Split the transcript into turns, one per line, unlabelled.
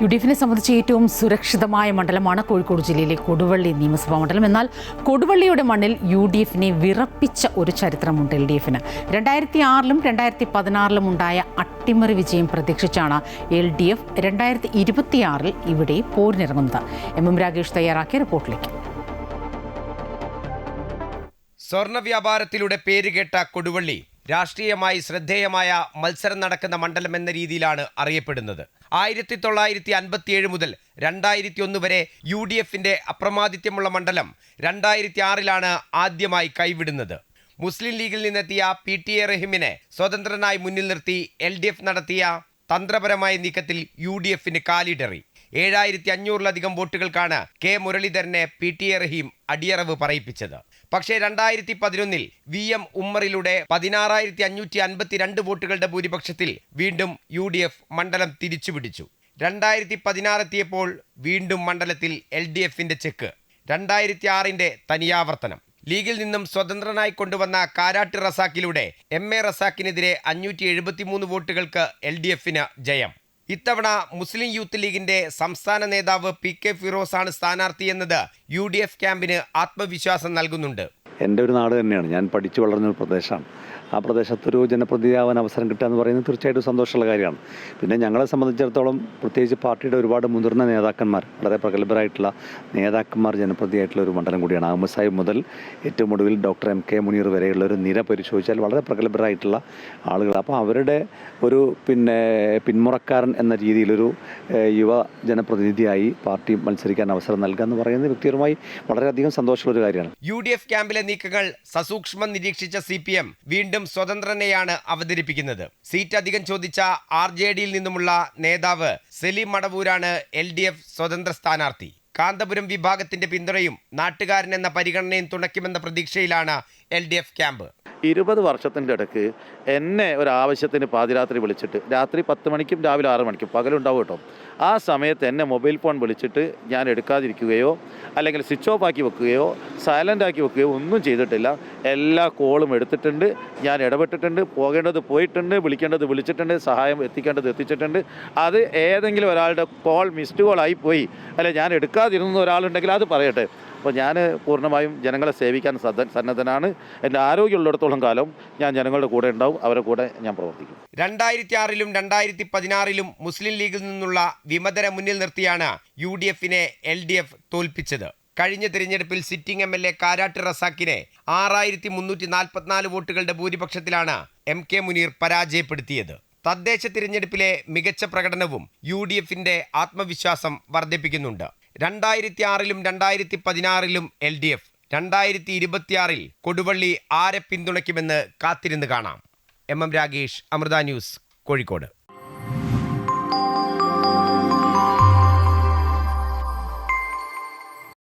UDFിനെ സംബന്ധിച്ച് ഏറ്റവും സുരക്ഷിതമായ മണ്ഡലമാണ് കോഴിക്കോട് ജില്ലയിലെ കൊടുവള്ളി നിയമസഭാ മണ്ഡലം. എന്നാൽ കൊടുവള്ളിയുടെ മണ്ണിൽ UDFിനെ വിറപ്പിച്ച ഒരു ചരിത്രമുണ്ട് LDFിന്. 2006-ലും 2016-ലും ഉണ്ടായ അട്ടിമറി വിജയം പ്രതീക്ഷിച്ചാണ് LDF 2026-ൽ ഇവിടെ പോരിനിറങ്ങുന്നത്. MM രാഗേഷ് തയ്യാറാക്കിയ റിപ്പോർട്ടിലേക്ക്.
സ്വർണ്ണ വ്യാപാരത്തിലൂടെ പേരുകേട്ട കൊടുവള്ളി രാഷ്ട്രീയമായി ശ്രദ്ധേയമായ മത്സരം നടക്കുന്ന മണ്ഡലം എന്ന രീതിയിലാണ് അറിയപ്പെടുന്നത്. 1957 മുതൽ 2001 വരെ UDFിന്റെ അപ്രമാദിത്യമുള്ള മണ്ഡലം 2006-ലാണ് ആദ്യമായി കൈവിടുന്നത്. മുസ്ലിം ലീഗിൽ നിന്നെത്തിയ PTA റഹീമിനെ സ്വതന്ത്രനായി മുന്നിൽ നിർത്തി LDF നടത്തിയ തന്ത്രപരമായ നീക്കത്തിൽ UDFിന് കാലിടറി. 7500-ലധികം വോട്ടുകൾക്കാണ് K മുരളീധരനെ PTA റഹീം അടിയറവ് പറയിപ്പിച്ചത്. പക്ഷേ 2011-ൽ VM ഉമ്മറിലൂടെ 16552 വോട്ടുകളുടെ ഭൂരിപക്ഷത്തിൽ വീണ്ടും UDF മണ്ഡലം തിരിച്ചുപിടിച്ചു. 2016 എത്തിയപ്പോൾ വീണ്ടും മണ്ഡലത്തിൽ LDFിന്റെ ചെക്ക്. 2006-ന്റെ തനിയാവർത്തനം. ലീഗിൽ നിന്നും സ്വതന്ത്രനായി കൊണ്ടുവന്ന കാരാട്ട് റസാക്കിലൂടെ MA റസാക്കിനെതിരെ 573 വോട്ടുകൾക്ക് LDFിന് ജയം. ഇത്തവണ മുസ്ലിം യൂത്ത് ലീഗിന്റെ സംസ്ഥാന നേതാവ് PK ഫിറോസാണ് സ്ഥാനാർത്ഥിയെന്നത് UDF ക്യാമ്പിന് ആത്മവിശ്വാസം നൽകുന്നുണ്ട്.
എൻ്റെ ഒരു നാട് തന്നെയാണ്. ഞാൻ പഠിച്ചു വളർന്നൊരു പ്രദേശമാണ്. ആ പ്രദേശത്തൊരു ജനപ്രതിനിധിയാവാൻ അവസരം കിട്ടുക എന്ന് പറയുന്നത് തീർച്ചയായിട്ടും സന്തോഷമുള്ള കാര്യമാണ്. പിന്നെ ഞങ്ങളെ സംബന്ധിച്ചിടത്തോളം പ്രത്യേകിച്ച് പാർട്ടിയുടെ ഒരുപാട് മുതിർന്ന നേതാക്കന്മാർ, വളരെ പ്രഗത്ഭരായിട്ടുള്ള നേതാക്കന്മാർ ജനപ്രതിയായിട്ടുള്ള ഒരു മണ്ഡലം കൂടിയാണ്. അഹമ്മദ് സാഹിബ് മുതൽ ഏറ്റവും ഒടുവിൽ ഡോക്ടർ MK മുനീർ വരെയുള്ള ഒരു നിര പരിശോധിച്ചാൽ വളരെ പ്രഗത്ഭരായിട്ടുള്ള ആളുകൾ. അപ്പോൾ അവരുടെ ഒരു പിന്മുറക്കാരൻ എന്ന രീതിയിലൊരു യുവ ജനപ്രതിനിധിയായി പാർട്ടി മത്സരിക്കാൻ അവസരം നൽകുക എന്ന് പറയുന്നത് വ്യക്തിപരമായി വളരെയധികം സന്തോഷമുള്ളൊരു കാര്യമാണ്.
UDF ക്യാമ്പിലെ നീക്കങ്ങൾ സസൂക്ഷ്മം നിരീക്ഷിച്ച CPM വീണ്ടും സ്വതന്ത്രനെയാണ് അവതരിപ്പിക്കുന്നത്. സീറ്റ് അധികം ചോദിച്ച RJDയിൽ നിന്നുമുള്ള നേതാവ് സലീം മടവൂരാണ് LDF സ്വതന്ത്ര സ്ഥാനാർത്ഥി. കാന്തപുരം വിഭാഗത്തിന്റെ പിന്തുണയും നാട്ടുകാരൻ എന്ന പരിഗണനയും തുണയ്ക്കുമെന്ന പ്രതീക്ഷയിലാണ് LDF ക്യാമ്പ്.
20 വർഷത്തിൻ്റെ ഇടയ്ക്ക് എന്നെ ഒരാവശ്യത്തിന് പാതിരാത്രി വിളിച്ചിട്ട്, രാത്രി 10 മണിക്കും രാവിലെ 6 മണിക്കും പകലുണ്ടാവും കേട്ടോ, ആ സമയത്ത് എന്നെ മൊബൈൽ ഫോൺ വിളിച്ചിട്ട് ഞാൻ എടുക്കാതിരിക്കുകയോ അല്ലെങ്കിൽ സ്വിച്ച് ഓഫ് ആക്കി വെക്കുകയോ സൈലൻ്റ് ആക്കി വെക്കുകയോ ഒന്നും ചെയ്തിട്ടില്ല. എല്ലാ കോളും എടുത്തിട്ടുണ്ട്, ഞാൻ ഇടപെട്ടിട്ടുണ്ട്, പോകേണ്ടത് പോയിട്ടുണ്ട്, വിളിക്കേണ്ടത് വിളിച്ചിട്ടുണ്ട്, സഹായം എത്തിക്കേണ്ടത് എത്തിച്ചിട്ടുണ്ട്. അത് ഏതെങ്കിലും ഒരാളുടെ കോൾ മിസ്ഡ് കോൾ ആയി പോയി അല്ലെ ഞാൻ എടുക്കാതിരുന്ന ഒരാളുണ്ടെങ്കിൽ അത് പറയട്ടെ. അപ്പോൾ ഞാൻ പൂർണ്ണമായും ജനങ്ങളെ സേവിക്കാൻ സന്നദ്ധനാണ്. എൻ്റെ ആരോഗ്യമുള്ളിടത്തോളം കാലം ഞാൻ ജനങ്ങളുടെ കൂടെ ഉണ്ടാവും, അവരുടെ കൂടെ ഞാൻ പ്രവർത്തിക്കും.
2006-ലും 2016-ലും മുസ്ലിം ലീഗിൽ നിന്നുള്ള വിമതരെ മുന്നിൽ നിർത്തിയാണ് UDFിനെ LDF തോൽപ്പിച്ചത്. കഴിഞ്ഞ തിരഞ്ഞെടുപ്പിൽ സിറ്റിംഗ് MLA കാരാട്ട് റസാക്കിനെ 6344 വോട്ടുകളുടെ ഭൂരിപക്ഷത്തിലാണ് MK മുനീർ പരാജയപ്പെടുത്തിയത്. തദ്ദേശ തിരഞ്ഞെടുപ്പിലെ മികച്ച പ്രകടനവും UDFിന്റെ ആത്മവിശ്വാസം വർദ്ധിപ്പിക്കുന്നുണ്ട്. 2006-ലും 2016-ലും LDF, 2026-ൽ കൊടുവള്ളി ആരെ പിന്തുണയ്ക്കുമെന്ന് കാത്തിരുന്ന് കാണാം. MM Ragesh, Amrita news, Kozhikode.